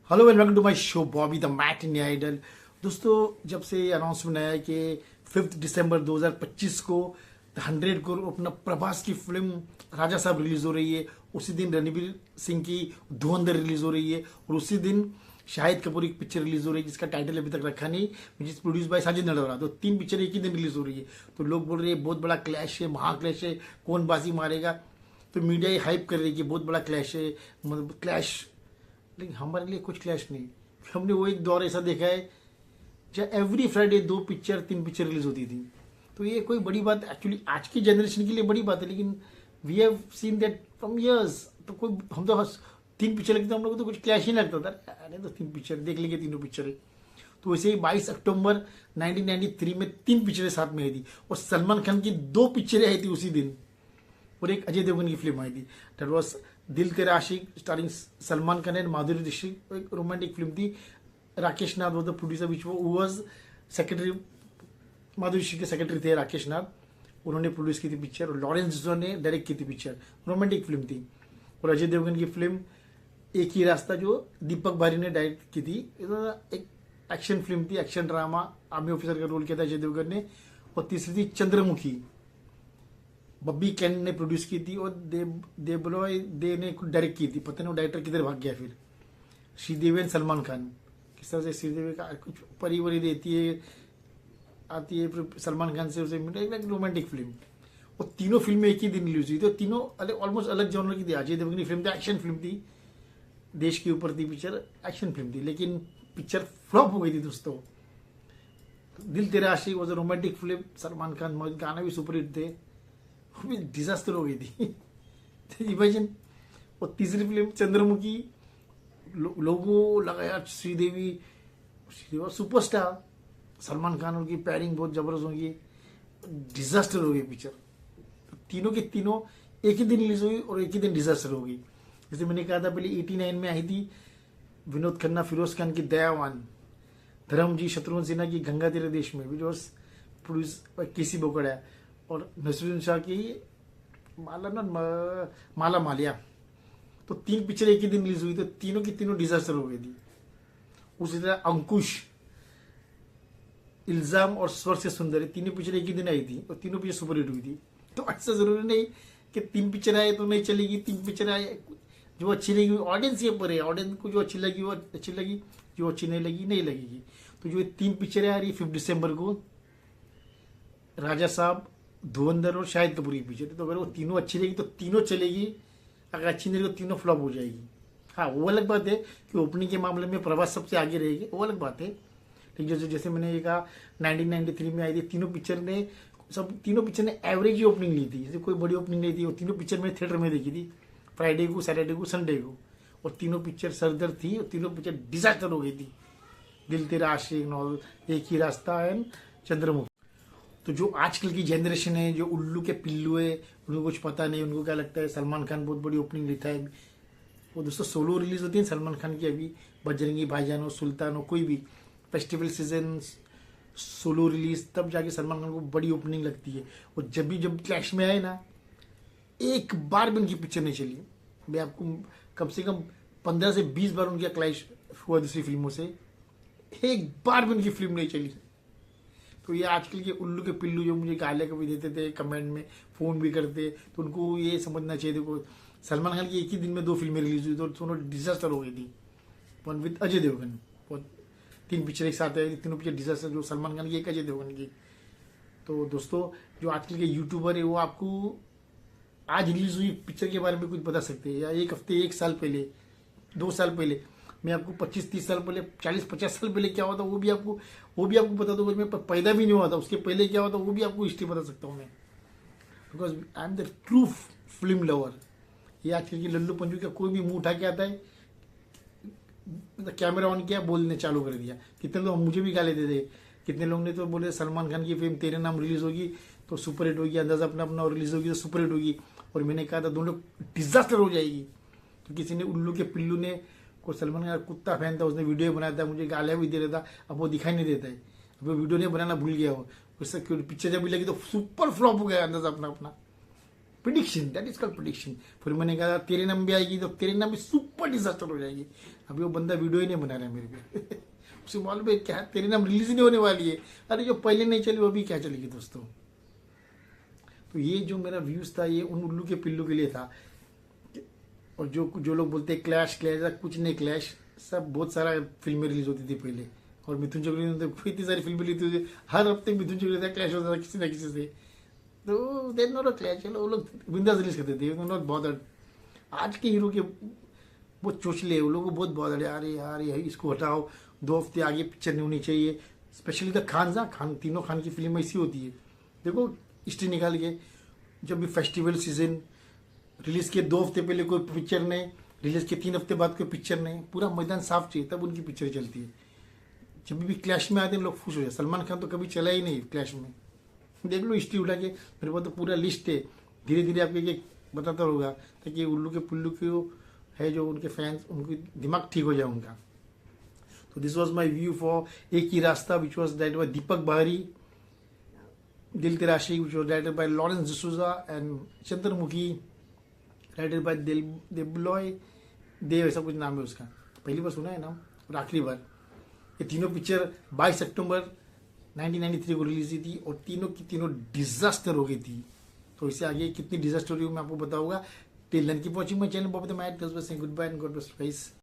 Hello and welcome to my show Bobby the Matt in Idol. दोस्तों, जब से announcement आया कि 5 दिसंबर 2025 को 100 करोड़ अपना प्रभास की फिल्म राजा साहब रिलीज हो रही है, उसी दिन रणवीर सिंह की धुरंधर रिलीज हो रही है और उसी दिन शाहिद कपूर की पिक्चर रिलीज हो रही है जिसका टाइटल अभी तक रखा नहीं, which is produce by Sajid नडोरा। तो 3 पिक्चर एक ही दिन रिलीज हो रही है। तो लोग बोल रहे हैं बहुत बड़ा क्लैश है, महाक्लैश है, कौन बाजी मारेगा। तो मीडिया ये हाइप कर रही है कि बहुत बड़ा क्लैश है, मतलब क्लैश। लेकिन हमारे लिए कुछ क्लैश नहीं। हमने वो एक दौर ऐसा देखा है जहाँ every Friday 2 picture 3 picture release होती थी। तो ये कोई बड़ी बात एक्चुअली आज की जनरेशन के लिए बड़ी बात है, लेकिन we have seen that from years. तो कोई हम तो 3 पिक्चर लगते, हम लोग को तो कुछ क्लैश ही लगता था, अरे तो 3 पिक्चर देख लेंगे, तीनों पिक्चर है। तो वैसे ही 22 अक्टूबर 1993 में 3 पिक्चरें साथ में आई थी और सलमान खान की 2 पिक्चरें आई थी उसी दिन और एक अजय देवगन की फिल्म आई थी। That was Dil Tera Aashiq starring Salman Khan and Madhuri Dixit. एक रोमांटिक फिल्म थी। Rakesh Nath was the producer which was secretary, Madhuri Dixit के सेक्रेटरी थे राकेश नाथ, उन्होंने प्रोड्यूस की थी पिक्चर और लॉरेंस डिसूजा ने डायरेक्ट की थी पिक्चर। रोमांटिक फिल्म थी। और अजय देवगन की फिल्म एक ही रास्ता जो दीपक बारी ने डायरेक्ट की थी। एक एक्शन फिल्म थी, एक्शन ड्रामा, आर्मी ऑफिसर का रोल किया था अजय देवगन ने। और तीसरी थी चंद्रमुखी, बब्बी कैन ने प्रोड्यूस की थी और देबरॉय दे ने डायरेक्ट की थी। पता नहीं वो डायरेक्टर किधर भाग गया फिर। श्रीदेवी एंड सलमान खान, किस तरह से श्रीदेवी का कुछ परी वरी देती है, आती है, फिर सलमान खान से उसे एक रोमांटिक फिल्म। और तीनों फिल्में एक ही दिन रिलीज हुई थी और तीनों ऑलमोस्ट अलग जॉनर की थी। अजय देवगन की फिल्म थी, एक्शन फिल्म थी, देश के ऊपर थी पिक्चर, एक्शन फिल्म थी, लेकिन पिक्चर फ्लॉप हो गई थी दोस्तों। Dil Tera Aashiq was a romantic film, Salman Khan, गाना भी सुपरहिट थे, डिजास्टर हो गई थी। इमेजिन। और तीसरी फिल्म चंद्रमुखी, लोगों लगा यार श्रीदेवी सुपरस्टार, सलमान खान उनकी पैरिंग बहुत जबरदस्त होगी, डिजास्टर हो गई पिक्चर। तीनों के तीनों एक ही दिन रिलीज हुई और एक ही दिन डिजास्टर हो गई। जैसे मैंने कहा था पहले 89 में आई थी विनोद खन्ना फिरोज खान की दयावान, धर्मजी शत्रुघ्न सिन्हा की गंगा तेरे देश में, विच वॉज प्रोड्यूस केसी बोकड़ा, और नसरुद्दीन शाह की माला मालिया। तो 3 पिक्चर एक ही दिन रिलीज हुई, तो तीनों की तीनों डिजास्टर हो गई थी। उसी तरह अंकुश, इल्जाम और स्वर से सुंदर, तीनों पिक्चर एक ही दिन आई थी और तीनों पिक्चर सुपरहिट हुई थी। तो ऐसा जरूरी नहीं कि 3 पिक्चर आए तो नहीं चलेगी, 3 पिक्चर आए जो अच्छी लगी ऑडियंस के ऊपर है, ऑडियंस को जो अच्छी लगी वो अच्छी लगी, जो अच्छी नहीं लगी नहीं लगेगी। तो जो 3 पिक्चरें आ रही 5 दिसंबर को, राजा साहब, धुरंधर और शाहिद कपूर की पिक्चर। तो अगर वो तीनों अच्छी रहेगी तो तीनों चलेगी, अगर अच्छी नहीं रहेगी तो तीनों फ्लॉप हो जाएगी। हाँ, वो अलग बात है कि ओपनिंग के मामले में प्रभास सबसे आगे रहेगी, वो अलग बात है। लेकिन जैसे मैंने ये कहा 1993 में आई थी, तीनों पिक्चर ने एवरेज ही ओपनिंग ली थी, जैसे कोई बड़ी ओपनिंग नहीं थी। और तीनों पिक्चर मैंने थिएटर में देखी थी, फ्राइडे को, सैटरडे को, संडे को, और तीनों पिक्चर सरदर्द थी और तीनों पिक्चर डिजास्टर हो गई थी। दिल तेरा आशिक, नॉल, एक ही रास्ता एंड चंद्रमुखी। तो जो आजकल की जनरेशन है, जो उल्लू के पिल्लू है, उनको कुछ पता नहीं, उनको क्या लगता है सलमान खान बहुत बड़ी ओपनिंग लेता है। वो दोस्तों सोलो रिलीज होती है सलमान खान की, अभी बजरंगी भाईजान हो, सुल्तान हो, कोई भी फेस्टिवल सीजन सोलो रिलीज, तब जाके सलमान खान को बड़ी ओपनिंग लगती है। और जब क्लैश में आए ना, एक बार भी उनकी पिक्चर नहीं चली। मैं आपको कम से कम 15 से 20 बार उनका क्लैश हुआ दूसरी फिल्मों से, एक बार भी उनकी फिल्म नहीं चली। तो ये आजकल के उल्लू के पिल्लू जो मुझे गालियाँ कभी देते थे, कमेंट में फोन भी करते, तो उनको ये समझना चाहिए। देखो, सलमान खान की एक ही दिन में 2 फिल्में रिलीज हुई तो दोनों डिजास्टर हो गई थी। वन विद अजय देवगन, और 3 पिक्चर एक साथ आई, तीनों पिक्चर डिजास्टर, जो सलमान खान की एक अजय देवगन की। तो दोस्तों, जो आजकल के यूट्यूबर है वो आपको आज रिलीज हुई पिक्चर के बारे में कुछ बता सकते हैं, या एक हफ्ते, 1 साल पहले, 2 साल पहले, मैं आपको 25-30 साल पहले, 40-50 साल पहले क्या हुआ था वो भी आपको बता दूंगा। मैं पैदा भी नहीं हुआ था, उसके पहले क्या हुआ था वो भी आपको हिस्ट्री बता सकता हूँ मैं, because I am the true film lover. ये आजकल की लल्लू पंजू का कोई भी मुंह उठा के आता है, कैमरा ऑन किया, बोलने चालू कर दिया। कितने लोग मुझे भी गाली देते, कितने लोग ने तो बोले सलमान खान की फिल्म तेरे नाम रिलीज होगी तो सुपरहिट होगी, अंदाजा अपना अपना रिलीज होगी तो सुपरहिट होगी, और मैंने कहा था दोनों डिजास्टर हो जाएगी। तो किसी ने, उल्लू के पिल्लू ने, को सलमान खान कुत्ता फैन था, उसने वीडियो बनाया था, मुझे गालियाँ भी दे रहा था, अब वो दिखाई नहीं देता है, अब वो वीडियो नहीं बनाना भूल गया। वो उससे पिक्चर जब भी लगी तो सुपर फ्लॉप हो गया, अंदाजा अपना अपना। Prediction, that is called prediction. फिर मैंने कहा तेरे नाम भी आएगी तो तेरे नाम भी सुपर डिजास्टर हो जाएगी। अभी वो बंदा वीडियो ही नहीं बना रहा है मेरे पे उसे मालूम है क्या तेरे नाम रिलीज नहीं होने वाली है। अरे जो पहले नहीं चली वो भी क्या चलेगी दोस्तों। तो ये जो मेरा व्यूज था ये उन उल्लू के पिल्लू के लिए था। और जो लोग बोलते हैं क्लैश क्लैश, कुछ नहीं क्लैश, सब बहुत सारा फिल्में रिलीज होती थी पहले। और मिथुन चक्रवर्ती ने तो इतनी सारी फिल्में ली थी, हर हफ्ते मिथुन चक्रवर्ती का क्लैश होता था किसी ना किसी से। तो देर नॉट अ क्लैश, वो लोग बिंदास रिलीज करते थे, नॉट बॉदर्ड। आज के हीरो के बहुत चोचले, वो लोग बहुत बॉदर्ड है। अरे यार ये इसको हटाओ, 2 हफ्ते आगे पिक्चर नहीं होनी चाहिए। स्पेशली द खान, तीनों खान की फिल्म ऐसी होती है। देखो हिस्ट्री निकाल के, जब भी फेस्टिवल सीजन रिलीज के 2 हफ्ते पहले कोई पिक्चर नहीं, रिलीज के 3 हफ्ते बाद कोई पिक्चर नहीं, पूरा मैदान साफ चाहिए तब उनकी पिक्चर चलती है। जब भी क्लैश में आते हैं लोग खुश हो जाते। सलमान खान तो कभी चला ही नहीं क्लैश में, देख लो हिस्ट्री उठा के, मेरे पास तो पूरा लिस्ट है। धीरे धीरे आपको एक बताता होगा ताकि उल्लू के पुल्लू के है जो उनके फैंस, उनकी दिमाग ठीक हो जाए उनका। तो this was my view for Ek Hi Raasta, which was directed by Deepak Bahry, Dil Tera Aashiq which was directed by Lawrence D'Souza, and Chandramukhi directed by Debaloy Dey, ऐसा कुछ नाम है उसका, पहली बार सुना है नाम और आखिरी बार। ये तीनों पिक्चर 22 अक्टूबर 1993 को रिलीज हुई थी और तीनों की तीनों डिजास्टर हो गई थी। तो इससे आगे कितनी डिजास्टर हुई मैं आपको बताऊंगा। Till then keep watching my channel Bob the Matt, goodbye and God bless.